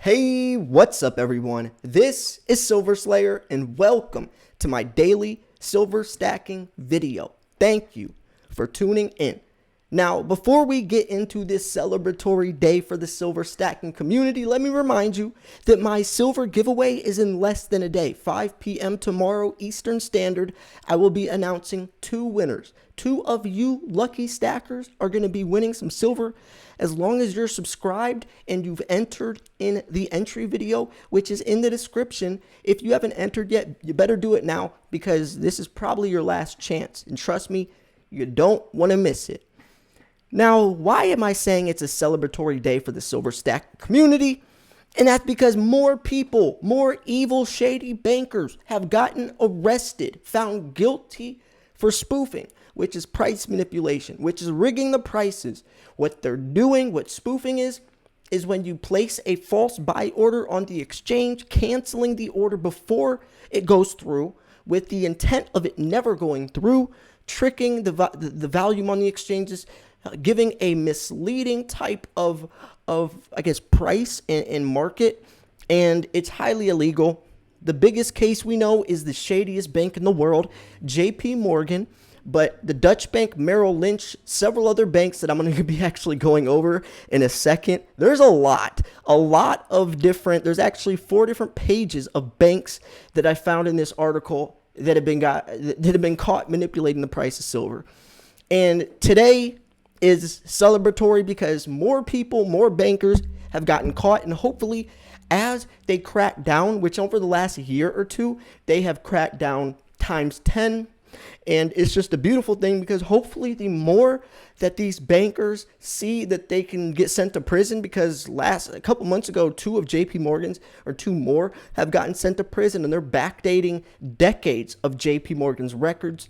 Hey, what's up everyone? This is Silver Slayer and welcome to my daily silver stacking video. Thank you for tuning in. Now, before we get into this celebratory day for the silver stacking community, let me remind you that my silver giveaway is in less than a day. 5 p.m. tomorrow Eastern Standard, I will be announcing 2 winners. 2 of you lucky stackers are going to be winning some silver as long as you're subscribed and you've entered in the entry video, which is in the description. If you haven't entered yet, you better do it now because this is probably your last chance. And trust me, you don't want to miss it. Now, why am I saying it's a celebratory day for the silver stack community? And that's because more people, more evil, shady bankers have gotten arrested, found guilty for spoofing, which is price manipulation, which is rigging the prices. What they're doing, what spoofing is when you place a false buy order on the exchange, canceling the order before it goes through with the intent of it never going through, tricking the volume on the exchanges, giving a misleading type of I guess, price and market, and it's highly illegal. The biggest case we know is the shadiest bank in the world, JPMorgan, but the Dutch bank Merrill Lynch, several other banks that I'm going to be actually going over in a second. There's a lot of different, there's actually 4 different pages of banks that I found in this article that have been caught manipulating the price of silver. And today is celebratory because more people, more bankers have gotten caught, and hopefully as they crack down, which over the last year or two, they have cracked down times 10. And it's just a beautiful thing because hopefully the more that these bankers see that they can get sent to prison, because a couple months ago, 2 of JPMorgan's or 2 more have gotten sent to prison, and they're backdating decades of JPMorgan's records.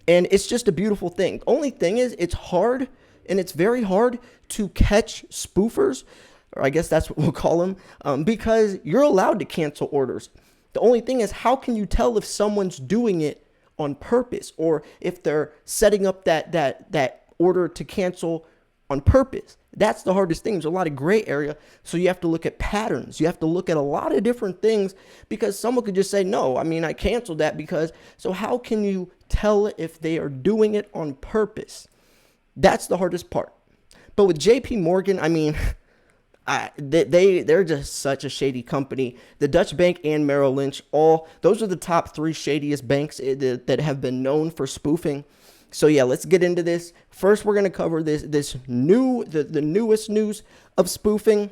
And it's just a beautiful thing. The only thing is it's hard, and it's very hard to catch spoofers, or I guess that's what we'll call them, because you're allowed to cancel orders. The only thing is, how can you tell if someone's doing it on purpose, or if they're setting up that order to cancel on purpose? That's the hardest thing. There's a lot of gray area, so you have to look at patterns. You have to look at a lot of different things, because someone could just say, no, I mean, I canceled that because, so how can you tell if they are doing it on purpose? That's the hardest part. But with JPMorgan, I mean, they're just such a shady company. The Dutch bank and Merrill Lynch, those are the top 3 shadiest banks that have been known for spoofing. So yeah, let's get into this. First, we're going to cover the newest news of spoofing.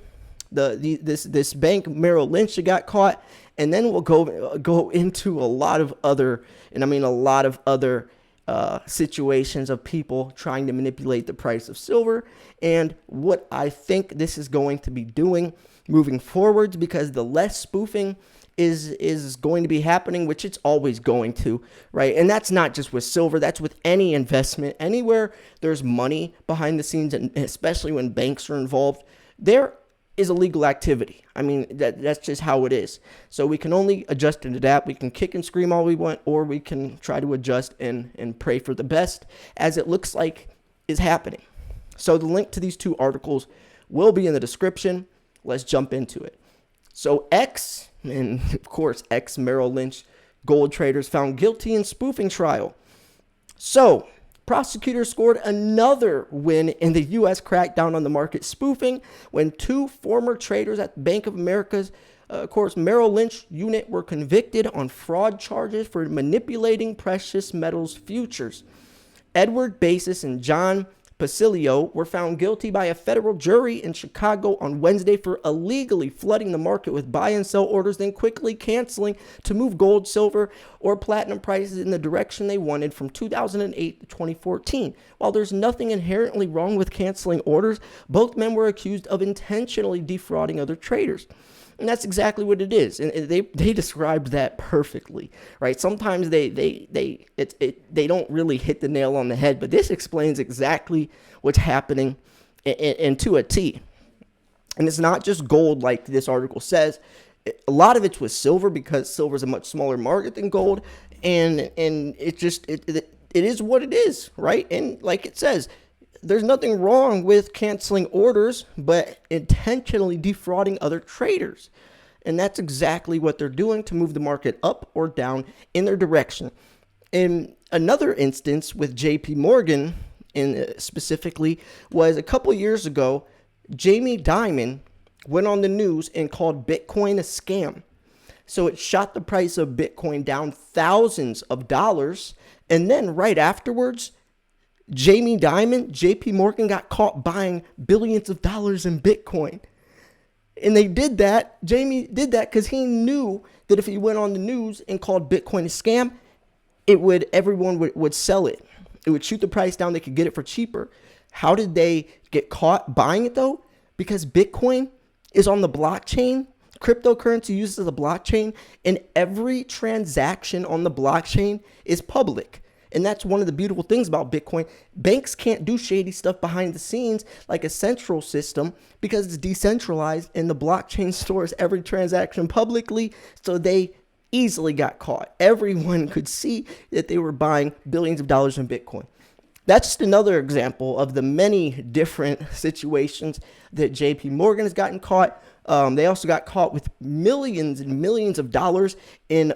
This bank Merrill Lynch that got caught, and then we'll go into a lot of other, and I mean a lot of other situations of people trying to manipulate the price of silver, and what I think this is going to be doing moving forwards, because the less spoofing is going to be happening, which it's always going to, right? And that's not just with silver, that's with any investment. Anywhere there's money behind the scenes, and especially when banks are involved, there is illegal activity. I mean, that's just how it is. So we can only adjust and adapt. We can kick and scream all we want, or we can try to adjust and pray for the best, as it looks like is happening. So the link to these 2 articles will be in the description. Let's jump into it. So and of course, Merrill Lynch gold traders found guilty in spoofing trial. So prosecutors scored another win in the U.S. crackdown on the market spoofing when 2 former traders at Bank of America's, of course, Merrill Lynch unit were convicted on fraud charges for manipulating precious metals futures. Edward Basis and John Pacilio were found guilty by a federal jury in Chicago on Wednesday for illegally flooding the market with buy and sell orders, then quickly canceling to move gold, silver, or platinum prices in the direction they wanted from 2008 to 2014. While there's nothing inherently wrong with canceling orders, both men were accused of intentionally defrauding other traders. And that's exactly what it is. And they described that perfectly, right? Sometimes they don't really hit the nail on the head, but this explains exactly what's happening and to a T. And it's not just gold like this article says. A lot of it's with silver, because silver is a much smaller market than gold, and it is what it is, right? And like it says, there's nothing wrong with canceling orders, but intentionally defrauding other traders. And that's exactly what they're doing to move the market up or down in their direction. In another instance with JPMorgan, specifically, was a couple years ago, Jamie Dimon went on the news and called Bitcoin a scam. So it shot the price of Bitcoin down thousands of dollars. And then right afterwards, Jamie Dimon, JPMorgan, got caught buying billions of dollars in Bitcoin. And they did that. Jamie did that because he knew that if he went on the news and called Bitcoin a scam, everyone would sell it. It would shoot the price down. They could get it for cheaper. How did they get caught buying it though? Because Bitcoin is on the blockchain. Cryptocurrency uses the blockchain, and every transaction on the blockchain is public. And that's one of the beautiful things about Bitcoin. Banks can't do shady stuff behind the scenes like a central system because it's decentralized, and the blockchain stores every transaction publicly. So they easily got caught. Everyone could see that they were buying billions of dollars in Bitcoin. That's just another example of the many different situations that JPMorgan has gotten caught. They also got caught with millions and millions of dollars in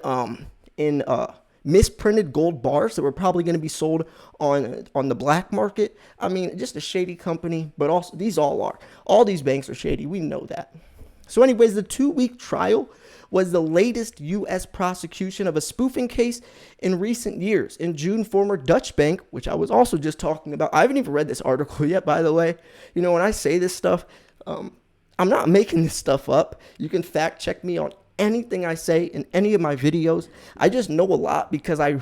misprinted gold bars that were probably going to be sold on the black market. I mean, just a shady company, but also these all are. All these banks are shady. We know that. So anyways, the 2-week trial was the latest U.S. prosecution of a spoofing case in recent years. In June, former Dutch bank, which I was also just talking about, I haven't even read this article yet, by the way. You know, when I say this stuff, I'm not making this stuff up. You can fact check me on anything I say in any of my videos. I just know a lot because I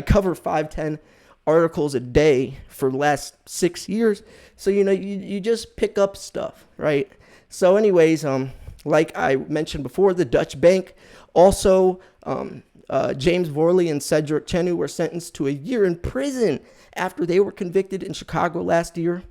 cover 5-10 articles a day for the last 6 years. So, you know, you just pick up stuff, right? So anyways, like I mentioned before, the Dutch bank also, James Vorley and Cedric Chenu were sentenced to a year in prison after they were convicted in Chicago last year.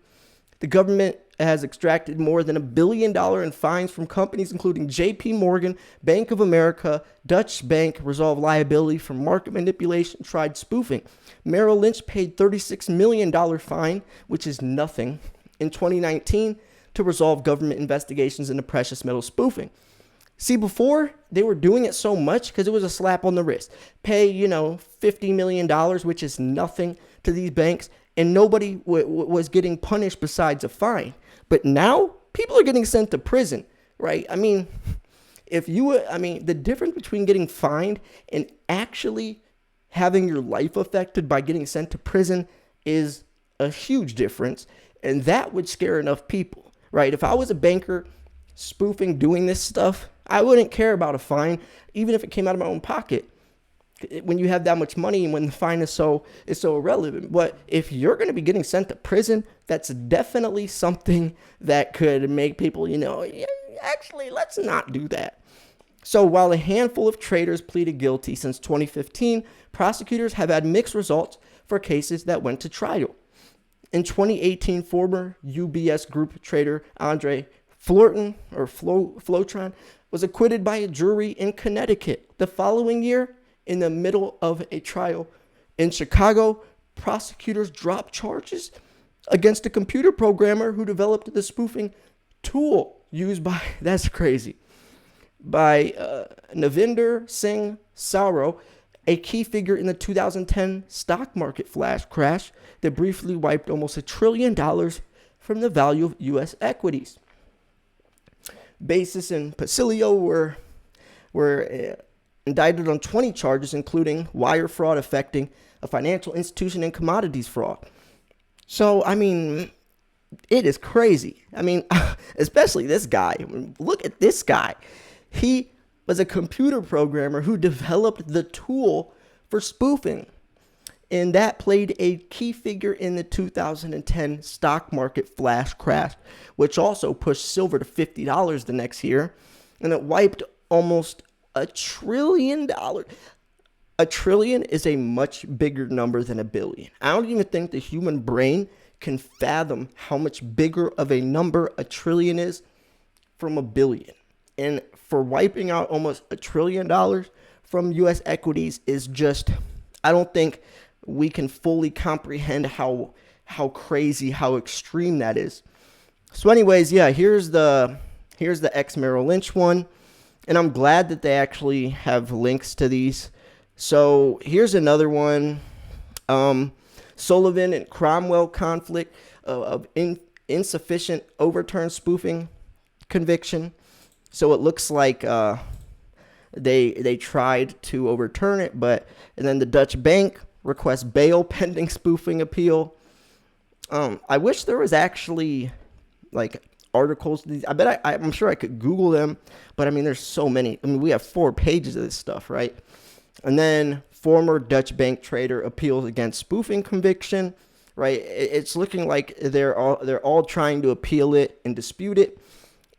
The government has extracted more than $1 billion in fines from companies including JPMorgan, Bank of America, Dutch Bank, resolved liability for market manipulation, tried spoofing. Merrill Lynch paid $36 million fine, which is nothing, in 2019 to resolve government investigations into precious metal spoofing. See, before they were doing it so much because it was a slap on the wrist. Pay, $50 million, which is nothing to these banks, and nobody was getting punished besides a fine. But now people are getting sent to prison, right? I mean, the difference between getting fined and actually having your life affected by getting sent to prison is a huge difference. And that would scare enough people, right? If I was a banker spoofing, doing this stuff, I wouldn't care about a fine, even if it came out of my own pocket. When you have that much money and when the fine is so irrelevant. But if you're going to be getting sent to prison, that's definitely something that could make people, actually, let's not do that. So while a handful of traders pleaded guilty since 2015, prosecutors have had mixed results for cases that went to trial. In 2018, former UBS Group trader Andre Florton Flotron was acquitted by a jury in Connecticut. The following year, in the middle of a trial in Chicago, prosecutors dropped charges against a computer programmer who developed the spoofing tool used by, that's crazy, by Navinder Singh Sauro, a key figure in the 2010 stock market flash crash that briefly wiped almost $1 trillion from the value of U.S. equities. Basis and Pacilio were indicted on 20 charges, including wire fraud affecting a financial institution and commodities fraud. So, I mean, it is crazy. I mean, especially this guy. Look at this guy. He was a computer programmer who developed the tool for spoofing. And that played a key figure in the 2010 stock market flash crash, which also pushed silver to $50 the next year. And it wiped almost $1 trillion. $1 trillion is a much bigger number than $1 billion. I don't even think the human brain can fathom how much bigger of a number $1 trillion is from $1 billion. And for wiping out almost $1 trillion from U.S. equities is just, I don't think we can fully comprehend how how crazy, how extreme that is. So anyways, yeah, here's the ex Merrill Lynch one, and I'm glad that they actually have links to these. So here's another one. Sullivan and Cromwell conflict of insufficient overturn spoofing conviction. So it looks like they tried to overturn it, and then the Dutch bank requests bail pending spoofing appeal. I wish there was actually like articles. I'm sure I could Google them, but I mean, there's so many. I mean, we have 4 pages of this stuff, right? And then former Dutch bank trader appeals against spoofing conviction, right? It's looking like they're all trying to appeal it and dispute it,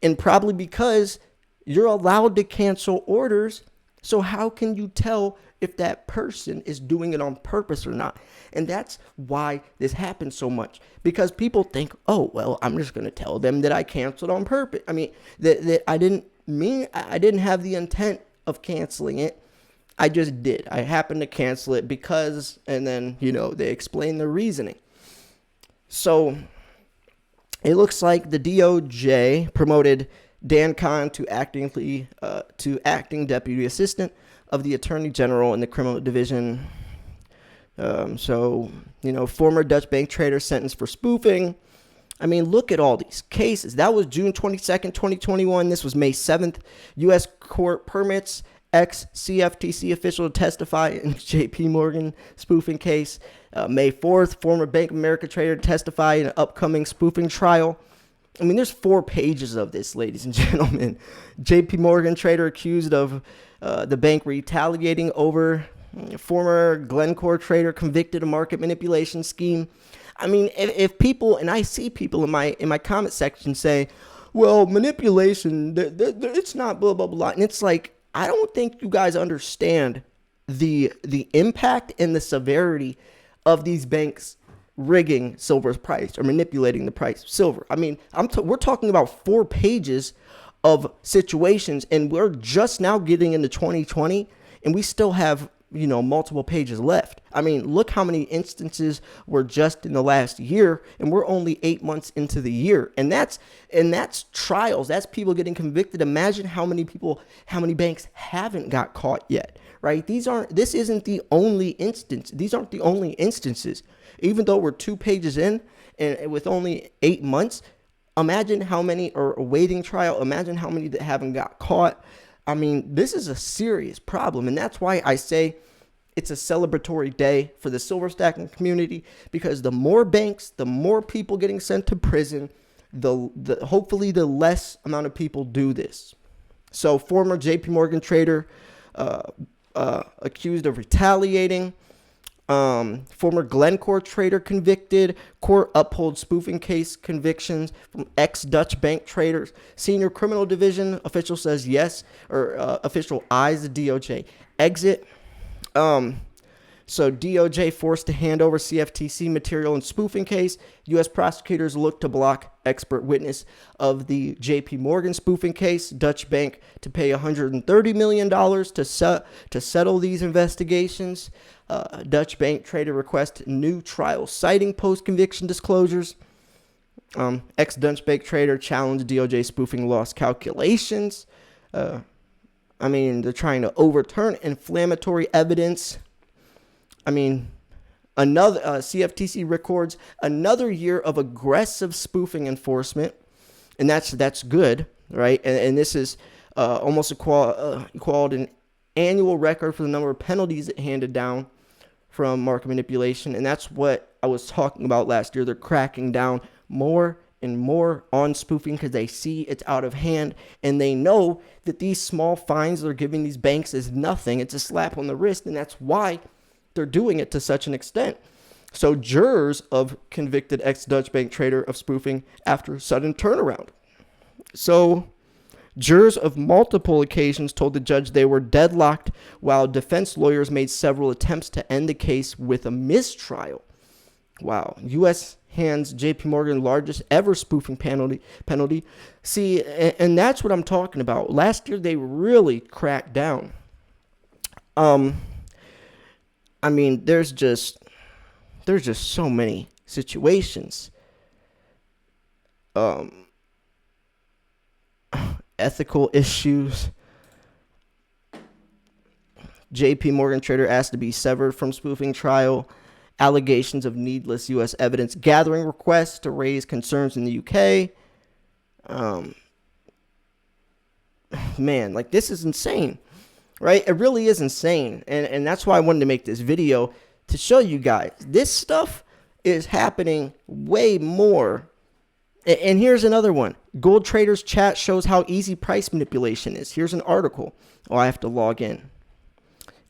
and probably because you're allowed to cancel orders. So how can you tell if that person is doing it on purpose or not? And that's why this happens so much, because people think, oh, well, I'm just going to tell them that I canceled on purpose. I mean, that I didn't have the intent of canceling it. I just did. I happened to cancel it because, and then, they explain the reasoning. So it looks like the DOJ promoted Dan Kahn to acting deputy assistant of the attorney general in the criminal division. Former Dutch bank trader sentenced for spoofing. I mean, look at all these cases. That was June 22nd, 2021. This was May 7th. U.S. court permits ex-CFTC official to testify in JPMorgan spoofing case. May 4th, former Bank of America trader to testify in an upcoming spoofing trial. I mean, there's 4 pages of this, ladies and gentlemen. JPMorgan trader accused of the bank retaliating over former Glencore trader convicted of market manipulation scheme. I mean, if people, and I see people in my comment section say, well, manipulation, it's not blah, blah, blah. And it's like, I don't think you guys understand the impact and the severity of these banks rigging silver's price or manipulating the price of silver. I mean, we're talking about 4 pages of situations, and we're just now getting into 2020, and we still have, multiple pages left. I mean, look how many instances were just in the last year, and we're only 8 months into the year. And that's trials. That's people getting convicted. Imagine how many banks haven't got caught yet, right? This isn't the only instance. These aren't the only instances. Even though we're 2 pages in and with only 8 months, imagine how many are awaiting trial. Imagine how many that haven't got caught. I mean, this is a serious problem. And that's why I say it's a celebratory day for the silver stacking community, because the more banks, the more people getting sent to prison, hopefully the less amount of people do this. So former JPMorgan trader accused of retaliating. Former Glencore trader convicted. Court upholds spoofing case convictions from ex-Dutch bank traders. Senior criminal division official says yes, or official eyes the DOJ exit. So DOJ forced to hand over CFTC material in spoofing case. U.S. prosecutors look to block expert witness of the JPMorgan spoofing case. Dutch bank to pay $130 million to settle these investigations. Dutch bank trader requests new trial citing post-conviction disclosures. Ex-Dutch bank trader challenged DOJ spoofing loss calculations. They're trying to overturn inflammatory evidence. Another CFTC records another year of aggressive spoofing enforcement, and that's good, right? And this is almost called an annual record for the number of penalties it handed down from market manipulation, and that's what I was talking about last year. They're cracking down more and more on spoofing because they see it's out of hand, and they know that these small fines they're giving these banks is nothing. It's a slap on the wrist, and that's why they're doing it to such an extent. So jurors of convicted ex-Dutch bank trader of spoofing after sudden turnaround. So jurors of multiple occasions told the judge they were deadlocked, while defense lawyers made several attempts to end the case with a mistrial. Wow. U.S. hands JPMorgan largest ever spoofing penalty. See, and that's what I'm talking about. Last year, they really cracked down. There's just so many situations. Ethical issues. JPMorgan trader asked to be severed from spoofing trial. Allegations of needless U.S. evidence gathering requests to raise concerns in the UK. Man, like, this is insane, right? It really is insane. And that's why I wanted to make this video, to show you guys this stuff is happening way more. And here's another one. Gold traders chat shows how easy price manipulation is. Here's an article. Oh, I have to log in.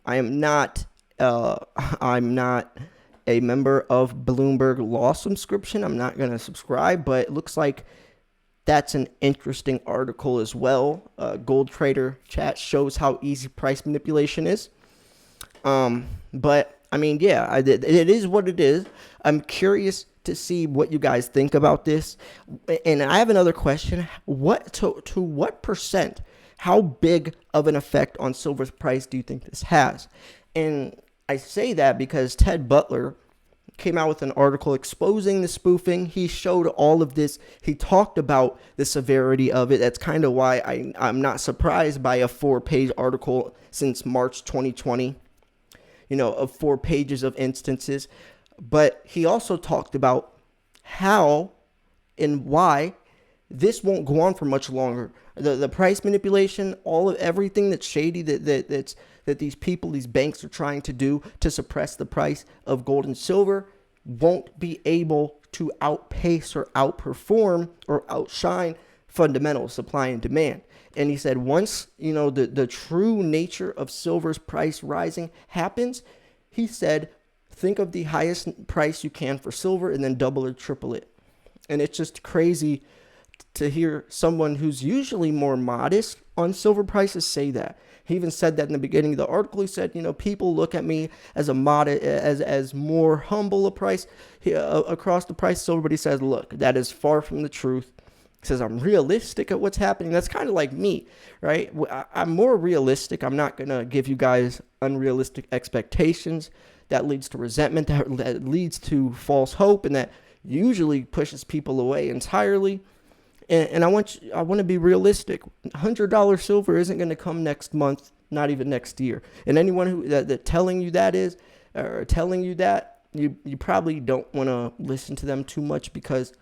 I'm not a member of Bloomberg Law subscription. I'm not going to subscribe, but it looks like that's an interesting article as well. Gold trader chat shows how easy price manipulation is. But I mean, yeah, it is what it is. I'm curious to see what you guys think about this. And I have another question. To what percent, how big of an effect on silver's price do you think this has? And I say that because Ted Butler came out with an article exposing the spoofing. He showed all of this. He talked about the severity of it. That's kind of why I'm not surprised by a 4-page article since March 2020, of 4 pages of instances. But he also talked about how and why this won't go on for much longer. The price manipulation, everything that's shady that these people, these banks are trying to do to suppress the price of gold and silver, won't be able to outpace or outperform or outshine fundamental supply and demand. And he said once, the true nature of silver's price rising happens, he said, think of the highest price you can for silver and then double or triple it. And it's just crazy to hear someone who's usually more modest on silver prices say that. He even said that in the beginning of the article. He said, people look at me as as more humble a price across the price of silver. But he says, look, that is far from the truth. He says, I'm realistic at what's happening. That's kind of like me, right? I'm more realistic. I'm not going to give you guys unrealistic expectations. That leads to resentment, that leads to false hope, and that usually pushes people away entirely. And I want to be realistic. $100 silver isn't going to come next month, not even next year. And anyone who that telling you that is, or telling you that, you probably don't want to listen to them too much, because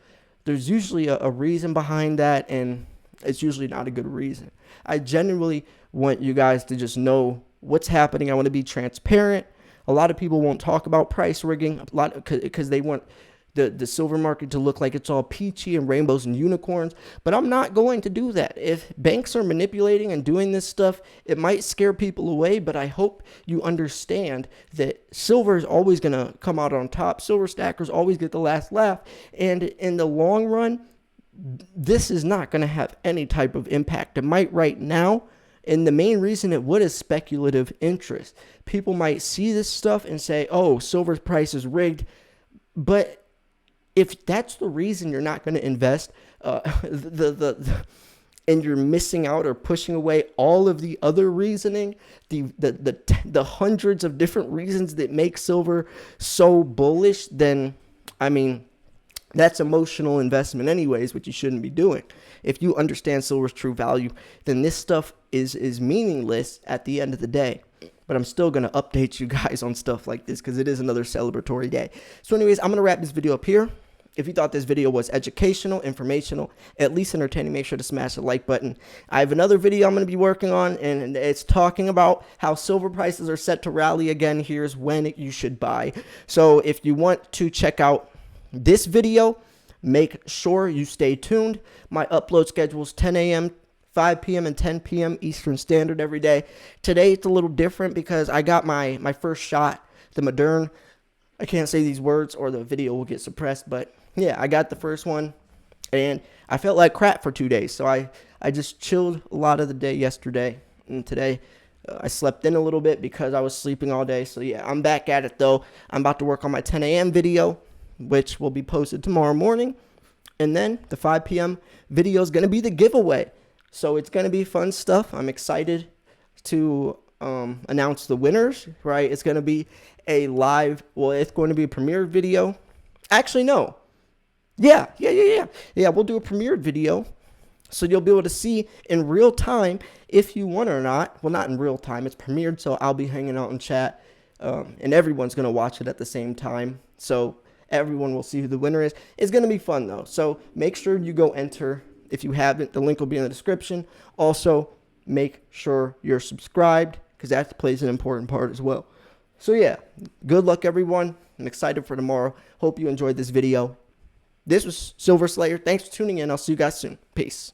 there's usually a reason behind that, and it's usually not a good reason. I genuinely want you guys to just know what's happening. I want to be transparent. A lot of people won't talk about price rigging because they want the silver market to look like it's all peachy and rainbows and unicorns. But I'm not going to do that. If banks are manipulating and doing this stuff, it might scare people away, but I hope you understand that silver is always going to come out on top. Silver stackers always get the last laugh. And in the long run, this is not going to have any type of impact. It might right now. And the main reason it would is speculative interest. People might see this stuff and say, oh, silver's price is rigged. But if that's the reason you're not going to invest, and you're missing out or pushing away all of the other reasoning, the hundreds of different reasons that make silver so bullish, then, I mean, that's emotional investment anyways, which you shouldn't be doing. If you understand silver's true value, then this stuff is meaningless at the end of the day. But I'm still going to update you guys on stuff like this because it is another celebratory day. So anyways, I'm going to wrap this video up here. If you thought this video was educational, informational, at least entertaining, make sure to smash the like button. I have another video I'm going to be working on, and it's talking about how silver prices are set to rally again. Here's when you should buy. So if you want to check out this video, make sure you stay tuned. My upload schedule is 10 a.m., 5 p.m., and 10 p.m. Eastern Standard every day. Today it's a little different because I got my first shot, the Moderna. I can't say these words or the video will get suppressed, but yeah, I got the first one, and I felt like crap for 2 days. So I just chilled a lot of the day yesterday, and today I slept in a little bit because I was sleeping all day. So yeah, I'm back at it though. I'm about to work on my 10 a.m. video, which will be posted tomorrow morning. And then the 5 p.m. video is going to be the giveaway. So it's going to be fun stuff. I'm excited to announce the winners, right? It's going to be a live, well, it's going to be a premiere video. Actually, no. Yeah. We'll do a premiered video, so you'll be able to see in real time if you won or not. Well, not in real time. It's premiered, so I'll be hanging out in chat, and everyone's going to watch it at the same time. So everyone will see who the winner is. It's going to be fun, though. So make sure you go enter. If you haven't, the link will be in the description. Also, make sure you're subscribed, because that plays an important part as well. So yeah, good luck, everyone. I'm excited for tomorrow. Hope you enjoyed this video. This was Silver Slayer. Thanks for tuning in. I'll see you guys soon. Peace.